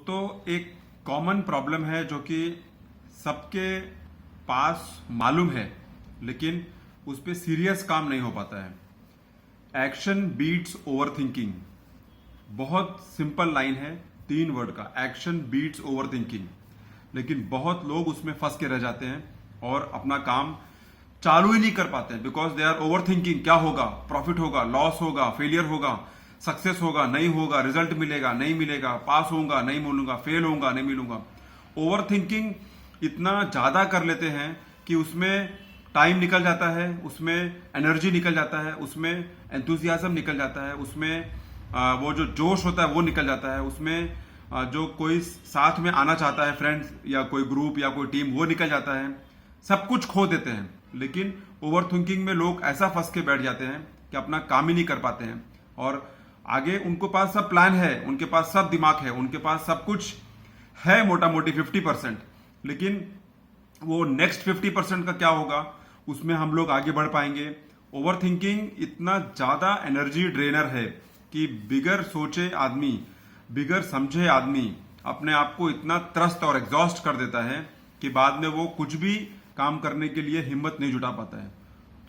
दोस्तों, एक common problem है जो कि सबके पास मालूम है, लेकिन उस पर सीरियस काम नहीं हो पाता है। Action beats over thinking. बहुत सिंपल लाइन है, 3 वर्ड का, एक्शन बीट्स ओवर थिंकिंग। लेकिन बहुत लोग उसमें फंस के रह जाते हैं और अपना काम चालू ही नहीं कर पाते हैं, because they are over thinking. क्या होगा, प्रॉफिट होगा, लॉस होगा, फेलियर होगा, सक्सेस होगा, नहीं होगा, रिजल्ट मिलेगा, नहीं मिलेगा, पास होऊंगा, नहीं मिलूंगा, फेल होऊंगा, नहीं मिलूंगा। ओवर थिंकिंग इतना ज्यादा कर लेते हैं कि उसमें टाइम निकल जाता है, उसमें एनर्जी निकल जाता है, उसमें एंथुजियाज्म निकल जाता है, उसमें वो जो जोश होता है वो निकल जाता है, उसमें जो कोई साथ में आना चाहता है, फ्रेंड्स या कोई ग्रुप या कोई टीम, वो निकल जाता है। सब कुछ खो देते हैं। लेकिन ओवर थिंकिंग में लोग ऐसा फंस के बैठ जाते हैं कि अपना काम ही नहीं कर पाते हैं। और आगे उनके पास सब प्लान है, उनके पास सब दिमाग है, उनके पास सब कुछ है, मोटा मोटी 50%। लेकिन वो नेक्स्ट 50% का क्या होगा, उसमें हम लोग आगे बढ़ पाएंगे। ओवर थिंकिंग इतना ज्यादा एनर्जी ड्रेनर है कि बिगर सोचे आदमी, बिगर समझे आदमी अपने आप को इतना त्रस्त और एग्जॉस्ट कर देता है कि बाद में वो कुछ भी काम करने के लिए हिम्मत नहीं जुटा पाता है।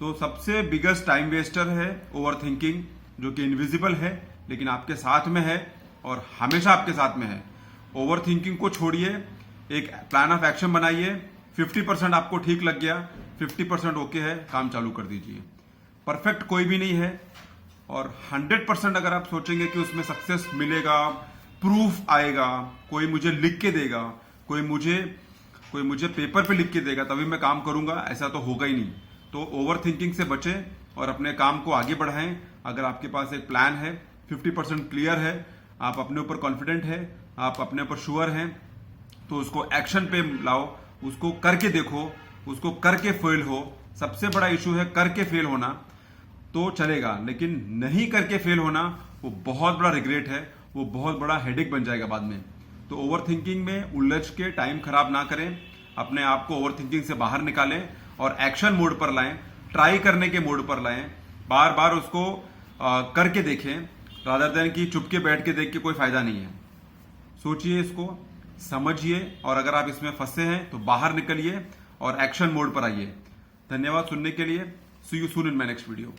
तो सबसे बिगेस्ट टाइम वेस्टर है ओवर थिंकिंग, जो कि इनविजिबल है लेकिन आपके साथ में है और हमेशा आपके साथ में है। ओवर थिंकिंग को छोड़िए, एक प्लान ऑफ एक्शन बनाइए। 50% आपको ठीक लग गया, 50% ओके है, काम चालू कर दीजिए। परफेक्ट कोई भी नहीं है और 100% अगर आप सोचेंगे कि उसमें सक्सेस मिलेगा, प्रूफ आएगा, कोई मुझे लिख के देगा, कोई मुझे पेपर पे लिख के देगा तभी मैं काम करूंगा, ऐसा तो होगा ही नहीं। तो ओवर थिंकिंग से बचें और अपने काम को आगे बढ़ाएं। अगर आपके पास एक प्लान है, 50% क्लियर है, आप अपने ऊपर कॉन्फिडेंट है, आप अपने ऊपर श्योर हैं, तो उसको एक्शन पे लाओ, उसको करके देखो, उसको करके फेल हो। सबसे बड़ा इशू है करके फेल होना, तो चलेगा, लेकिन नहीं करके फेल होना वो बहुत बड़ा रिग्रेट है, वो बहुत बड़ा हेडेक बन जाएगा बाद में। तो ओवर थिंकिंग में उलझ के टाइम खराब ना करें, अपने आप को ओवर थिंकिंग से बाहर निकालें और एक्शन मोड पर लाएं, ट्राई करने के मोड पर लाएं। बार बार उसको करके देखें, रादर देन कि चुपके बैठ के देख के कोई फायदा नहीं है। सोचिए, इसको समझिए और अगर आप इसमें फंसे हैं तो बाहर निकलिए और एक्शन मोड पर आइए। धन्यवाद सुनने के लिए। See you soon in my next video.